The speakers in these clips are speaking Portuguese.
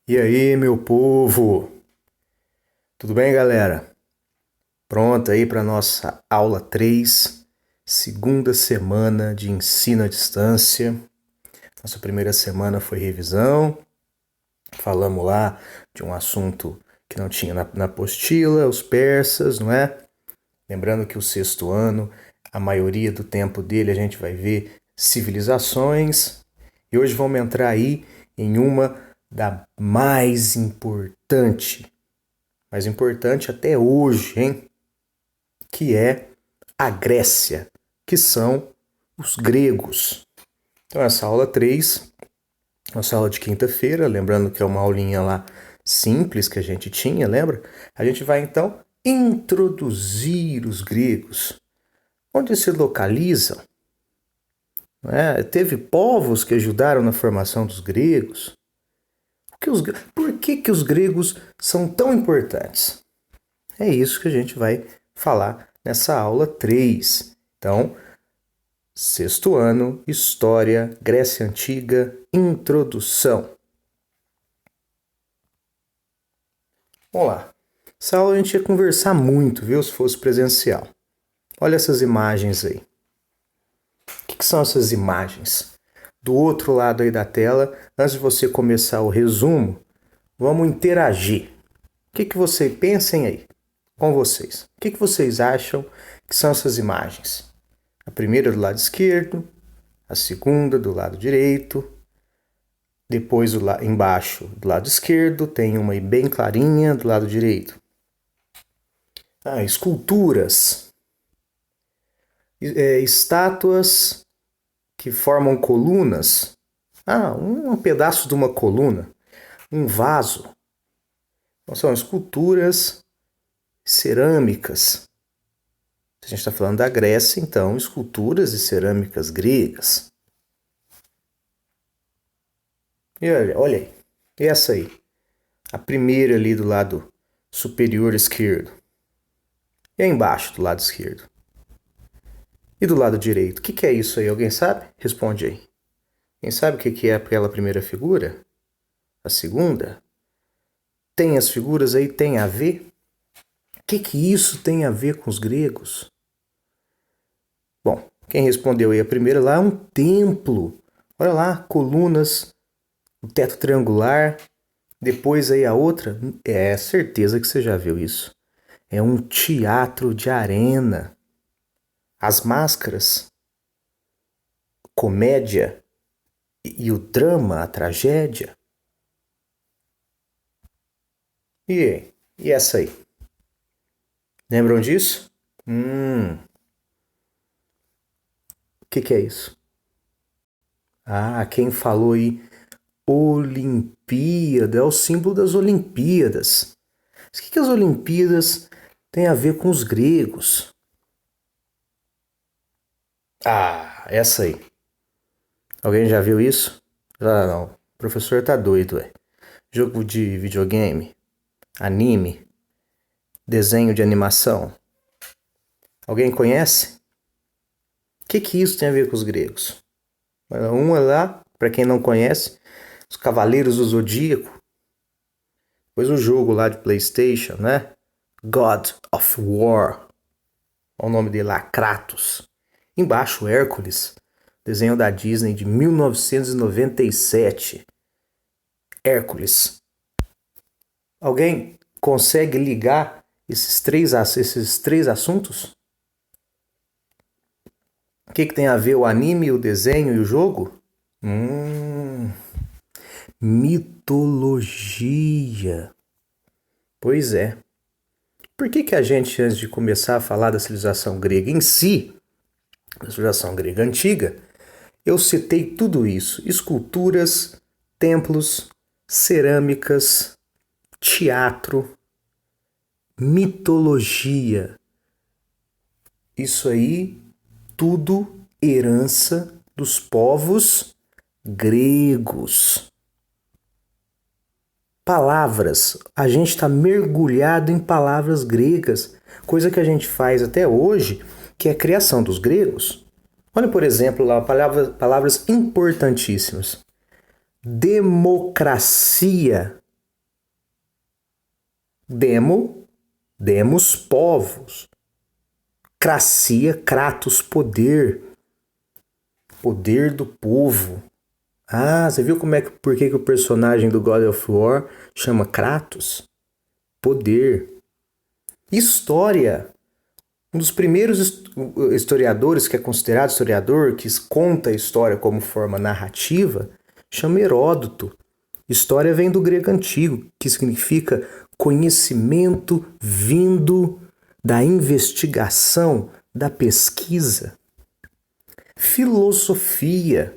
E aí, meu povo? Tudo bem, galera? Pronto aí para nossa aula 3, segunda semana de ensino à distância. Nossa primeira semana foi revisão. Falamos lá de um assunto que não tinha na apostila, os persas, não é? Lembrando que o sexto ano, a maioria do tempo dele a gente vai ver civilizações. E hoje vamos entrar aí em uma da mais importante até hoje, hein? Que é a Grécia, que são os gregos. Então, essa aula 3, nossa aula de quinta-feira, lembrando que é uma aulinha lá simples que a gente tinha, lembra? A gente vai então introduzir os gregos. Onde se localizam? Teve povos que ajudaram na formação dos gregos. Por que os gregos são tão importantes? É isso que a gente vai falar nessa aula 3. Então, sexto ano, História, Grécia Antiga, Introdução. Vamos lá. Essa aula a gente ia conversar muito, viu, se fosse presencial. Olha essas imagens aí. O que são essas imagens? Do outro lado aí da tela, antes de você começar o resumo, vamos interagir. O que você pensem aí com vocês? O que vocês acham que são essas imagens? A primeira do lado esquerdo, a segunda do lado direito, depois embaixo do lado esquerdo tem uma bem clarinha do lado direito. Esculturas, estátuas que formam colunas. Um pedaço de uma coluna, um vaso. Então, são esculturas cerâmicas. Se a gente está falando da Grécia, então, esculturas e cerâmicas gregas. E olha aí, essa aí, a primeira ali do lado superior esquerdo. E aí embaixo do lado esquerdo. E do lado direito, o que é isso aí? Alguém sabe? Responde aí. Quem sabe o que é aquela primeira figura? A segunda? Tem as figuras aí, tem a ver? O que isso tem a ver com os gregos? Bom, quem respondeu aí a primeira lá é um templo. Olha lá, colunas, o teto triangular. Depois aí a outra, é certeza que você já viu isso. É um teatro de arena. As máscaras, comédia e o drama, a tragédia. E essa aí? Lembram disso? O que é isso? Quem falou aí? Olimpíada, é o símbolo das Olimpíadas. Mas o que as Olimpíadas têm a ver com os gregos? Essa aí. Alguém já viu isso? Não. O professor tá doido, ué. Jogo de videogame, anime, desenho de animação. Alguém conhece? O que isso tem a ver com os gregos? Uma lá, para quem não conhece, os Cavaleiros do Zodíaco. Depois o jogo lá de PlayStation, né? God of War. Olha o nome dele lá, Kratos. Embaixo, Hércules. Desenho da Disney de 1997. Hércules. Alguém consegue ligar esses três assuntos? O que tem a ver o anime, o desenho e o jogo? Mitologia. Pois é. Por que a gente, antes de começar a falar da civilização grega em si, da civilização grega antiga, eu citei tudo isso: esculturas, templos, cerâmicas, teatro, mitologia. Isso aí, tudo herança dos povos gregos. Palavras, a gente está mergulhado em palavras gregas, coisa que a gente faz até hoje, que é a criação dos gregos. Olha, por exemplo, lá palavras importantíssimas. Democracia. demos, povos. Cracia, kratos, poder. Poder do povo. Ah, você viu por que o personagem do God of War chama Kratos? Poder. História. Um dos primeiros historiadores, que é considerado historiador, que conta a história como forma narrativa, chama Heródoto. História vem do grego antigo, que significa conhecimento vindo da investigação, da pesquisa. Filosofia,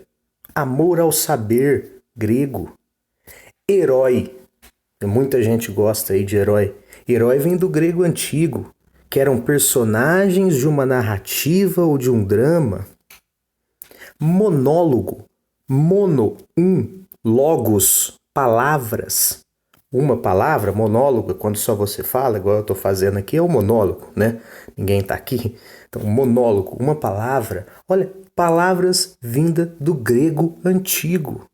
amor ao saber, grego. Herói, muita gente gosta aí de herói. Herói vem do grego antigo, que eram personagens de uma narrativa ou de um drama. Monólogo, logos, palavras. Uma palavra, monólogo, quando só você fala, igual eu estou fazendo aqui, é o monólogo, né? Ninguém está aqui. Então, monólogo, uma palavra. Olha, palavras vindas do grego antigo.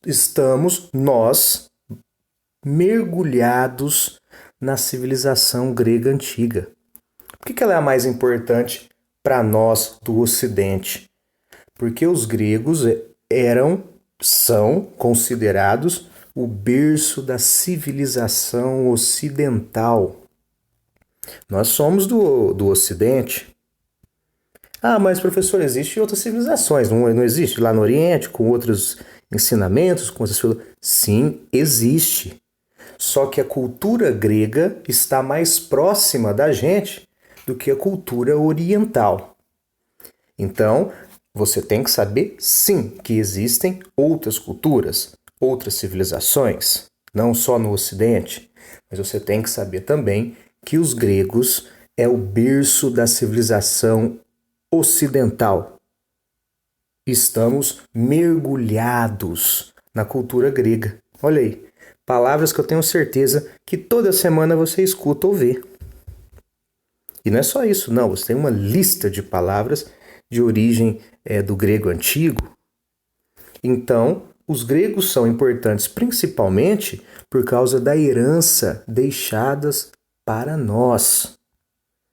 Estamos, nós, mergulhados na civilização grega antiga. Por que ela é a mais importante para nós do Ocidente? Porque os gregos são considerados o berço da civilização ocidental. Nós somos do Ocidente. Ah, mas professor, existem outras civilizações, não existe lá no Oriente, com outros ensinamentos, com outras filosofias? Sim, existe. Só que a cultura grega está mais próxima da gente do que a cultura oriental. Então, você tem que saber, sim, que existem outras culturas, outras civilizações, não só no Ocidente, mas você tem que saber também que os gregos é o berço da civilização ocidental. Estamos mergulhados na cultura grega. Olha aí, palavras que eu tenho certeza que toda semana você escuta ou vê. E não é só isso, não. Você tem uma lista de palavras de origem do grego antigo. Então, os gregos são importantes principalmente por causa da herança deixadas para nós.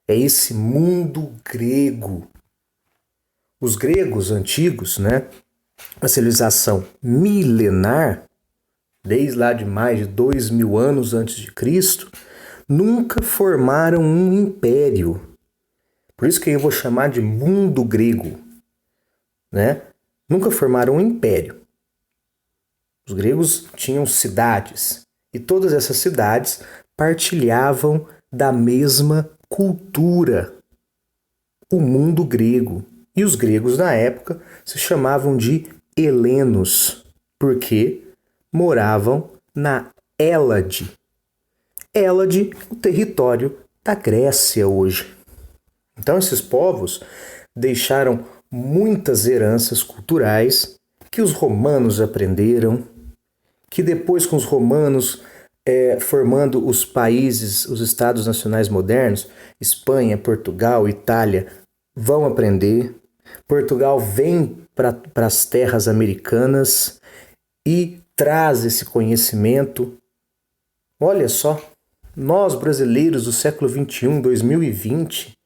É esse mundo grego. Os gregos antigos, né, a civilização milenar, desde lá de mais de 2000 anos antes de Cristo, nunca formaram um império. Por isso que eu vou chamar de mundo grego, né? Nunca formaram um império. Os gregos tinham cidades, e todas essas cidades partilhavam da mesma cultura, o mundo grego. E os gregos na época se chamavam de helenos, porque moravam na Hélade. Hélade, o território da Grécia hoje. Então esses povos deixaram muitas heranças culturais que os romanos aprenderam, que depois com os romanos formando os países, os estados nacionais modernos, Espanha, Portugal, Itália, vão aprender. Portugal vem para as terras americanas e traz esse conhecimento. Olha só, nós brasileiros do século XXI, 2020,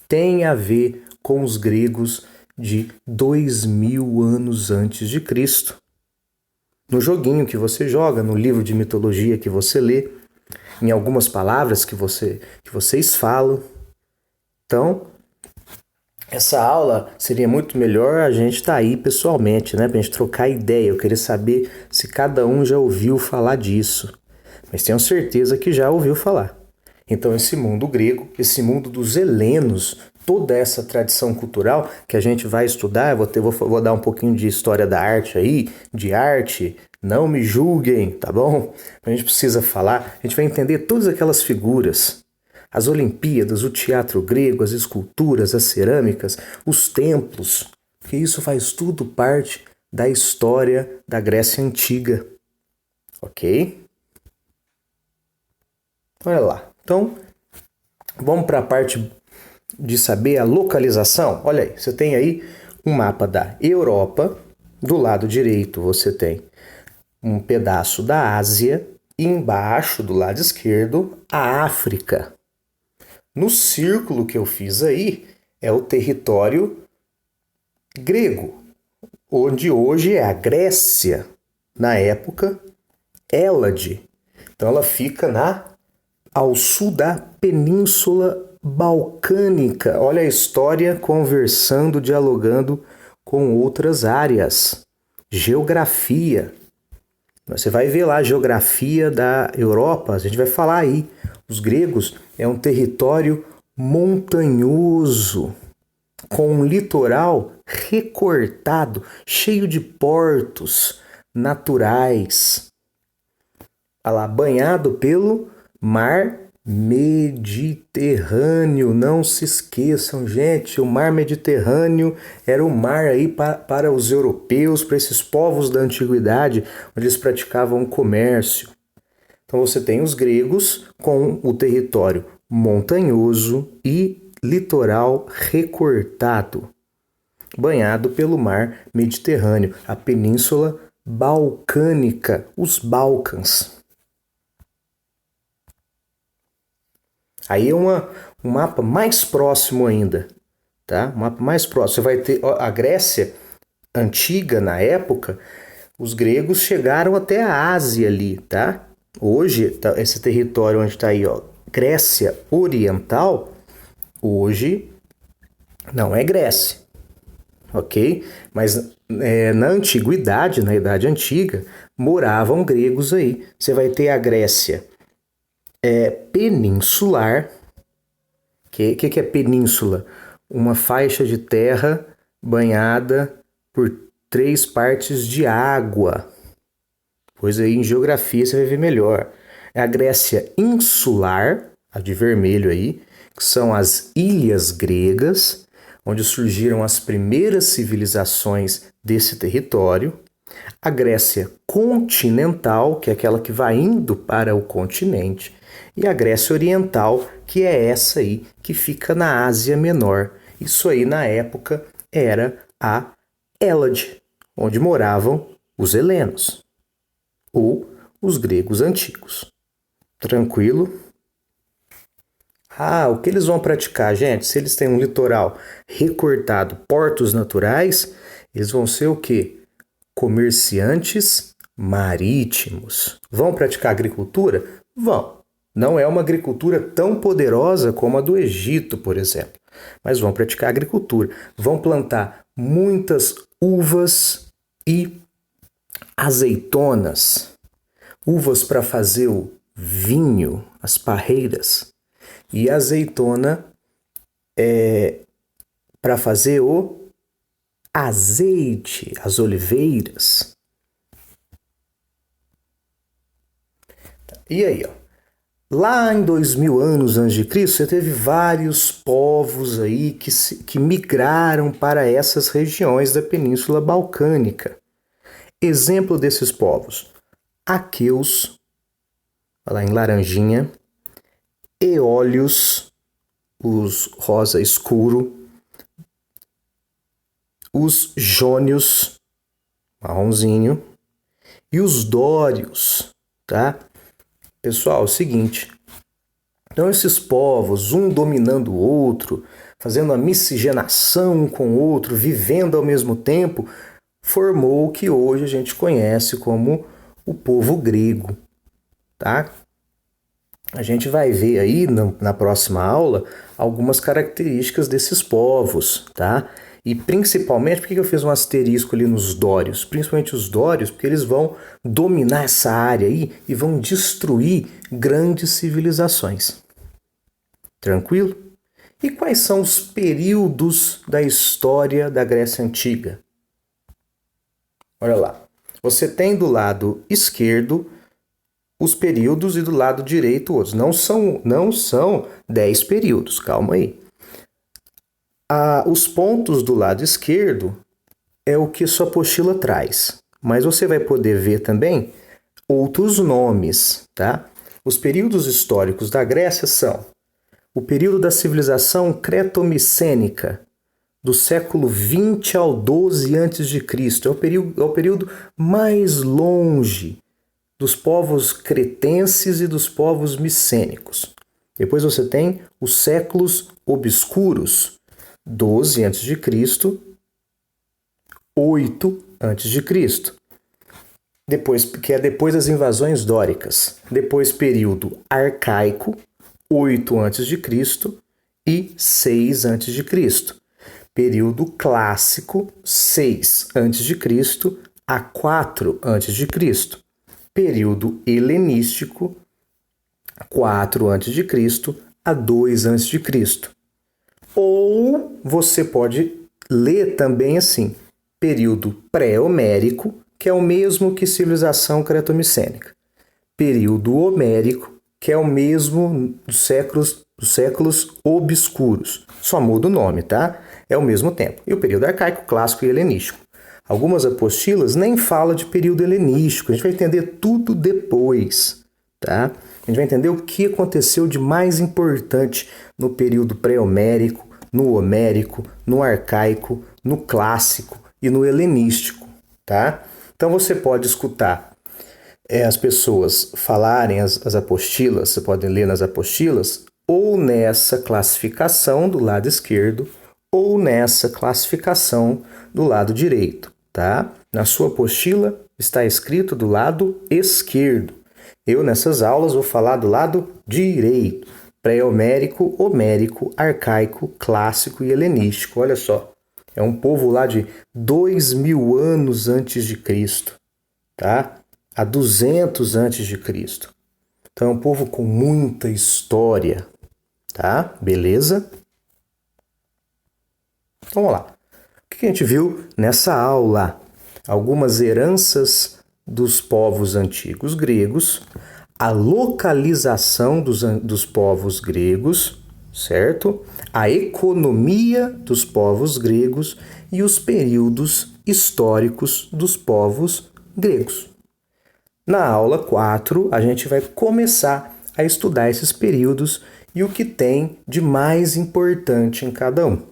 tem a ver com os gregos de 2000 anos antes de Cristo. No joguinho que você joga, no livro de mitologia que você lê, em algumas palavras que vocês falam. Então, essa aula seria muito melhor a gente estar aí pessoalmente, né? Pra gente trocar ideia. Eu queria saber se cada um já ouviu falar disso. Mas tenho certeza que já ouviu falar. Então esse mundo grego, esse mundo dos helenos, toda essa tradição cultural que a gente vai estudar, vou dar um pouquinho de história da arte aí, de arte, não me julguem, tá bom? A gente precisa falar, a gente vai entender todas aquelas figuras, as Olimpíadas, o teatro grego, as esculturas, as cerâmicas, os templos, porque isso faz tudo parte da história da Grécia Antiga, ok? Olha lá. Então, vamos para a parte de saber a localização. Olha aí, você tem aí um mapa da Europa. Do lado direito você tem um pedaço da Ásia E embaixo, do lado esquerdo, a África. No círculo que eu fiz aí é o território grego, onde hoje é a Grécia, na época Hélade. Então ela fica ao sul da Península Balcânica. Olha a história conversando, dialogando com outras áreas. Geografia. Você vai ver lá a geografia da Europa, a gente vai falar aí. Os gregos é um território montanhoso, com um litoral recortado, cheio de portos naturais. Olha lá, banhado pelo Mar Mediterrâneo. Não se esqueçam, gente, o Mar Mediterrâneo era o mar aí para os europeus, para esses povos da antiguidade, onde eles praticavam comércio. Então você tem os gregos com o território montanhoso e litoral recortado, banhado pelo Mar Mediterrâneo, a Península Balcânica, os Balcãs. Aí é um mapa mais próximo ainda, tá? Um mapa mais próximo. Você vai ter a Grécia antiga, na época, os gregos chegaram até a Ásia ali, tá? Hoje, esse território onde está aí, ó, Grécia Oriental, hoje não é Grécia, ok? Mas na antiguidade, na Idade Antiga, moravam gregos aí. Você vai ter a Grécia peninsular. Que é península? Uma faixa de terra banhada por 3 partes de água. Pois aí em geografia você vai ver melhor. É a Grécia insular, a de vermelho aí, que são as ilhas gregas, onde surgiram as primeiras civilizações desse território. A Grécia continental, que é aquela que vai indo para o continente. E a Grécia oriental, que é essa aí, que fica na Ásia Menor. Isso aí, na época, era a Hélade, onde moravam os helenos, ou os gregos antigos. Tranquilo? O que eles vão praticar, gente? Se eles têm um litoral recortado, portos naturais, eles vão ser o quê? Comerciantes marítimos. Vão praticar agricultura? Vão. Não é uma agricultura tão poderosa como a do Egito, por exemplo, mas vão praticar agricultura. Vão plantar muitas uvas e azeitonas. Uvas para fazer o vinho, as parreiras, e azeitona para fazer o azeite, as oliveiras. E aí, ó. Lá em 2000 anos antes de Cristo, você teve vários povos aí que migraram para essas regiões da Península Balcânica. Exemplo desses povos: aqueus, lá em laranjinha, eólios, os rosa escuro, os jônios, marronzinho, e os dórios, tá? Pessoal, é o seguinte, então esses povos, um dominando o outro, fazendo a miscigenação com o outro, vivendo ao mesmo tempo, formou o que hoje a gente conhece como o povo grego, tá? A gente vai ver aí na próxima aula algumas características desses povos, tá? E principalmente, por que eu fiz um asterisco ali nos dórios? Principalmente os dórios, porque eles vão dominar essa área aí e vão destruir grandes civilizações. Tranquilo? E quais são os períodos da história da Grécia Antiga? Olha lá. Você tem do lado esquerdo os períodos e do lado direito outros. Não são 10 períodos, calma aí. Os pontos do lado esquerdo é o que sua apostila traz, mas você vai poder ver também outros nomes, tá? Os períodos históricos da Grécia são o período da civilização cretomicênica, do século 20 ao 12 a.C. É o período mais longe dos povos cretenses e dos povos micênicos. Depois você tem os séculos obscuros, 12 a.C., 8 a.C. Depois, que é depois das invasões dóricas. Depois período arcaico, 8 a.C. e 6 a.C. Período clássico, 6 a.C. a 4 a.C. Período helenístico, 4 a.C. a 2 a.C. Ou você pode ler também assim, período pré-homérico, que é o mesmo que civilização cretomicênica. Período homérico, que é o mesmo dos séculos obscuros. Só muda o nome, tá? É o mesmo tempo. E o período arcaico, clássico e helenístico. Algumas apostilas nem falam de período helenístico. A gente vai entender tudo depois, tá? A gente vai entender o que aconteceu de mais importante no período pré-homérico, no homérico, no arcaico, no clássico e no helenístico, tá? Então você pode escutar as pessoas falarem as apostilas, você pode ler nas apostilas, ou nessa classificação do lado esquerdo, ou nessa classificação do lado direito, tá? Na sua apostila está escrito do lado esquerdo. Eu, nessas aulas, vou falar do lado direito. Pré-homérico, homérico, arcaico, clássico e helenístico. Olha só, é um povo lá de 2000 anos antes de Cristo, tá? Há 200 antes de Cristo. Então é um povo com muita história, tá? Beleza? Então vamos lá. O que a gente viu nessa aula? Algumas heranças dos povos antigos gregos, a localização dos povos gregos, certo? A economia dos povos gregos e os períodos históricos dos povos gregos. Na aula 4, a gente vai começar a estudar esses períodos e o que tem de mais importante em cada um.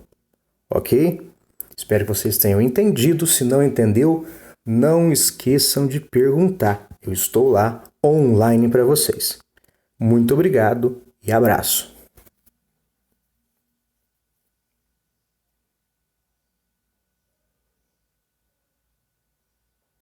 Ok? Espero que vocês tenham entendido. Se não entendeu, não esqueçam de perguntar. Eu estou lá online para vocês. Muito obrigado e abraço.